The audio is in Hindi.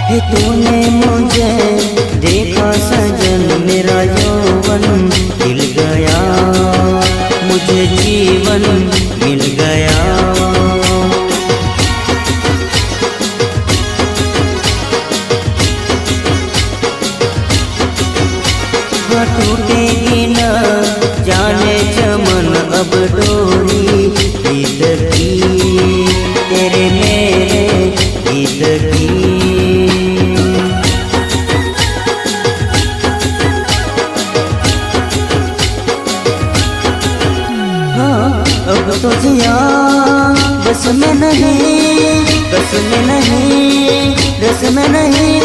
हे तूने मुझे देखा सजन, मेरा यौवन खिल गया, मुझे जीवन मिल गया। टूटेगी न जाने चमन अब डोरी गीत की, तेरे मेरे गीत की। हाँ अब तो जिया बस में नहीं, बस में नहीं, रस में नहीं,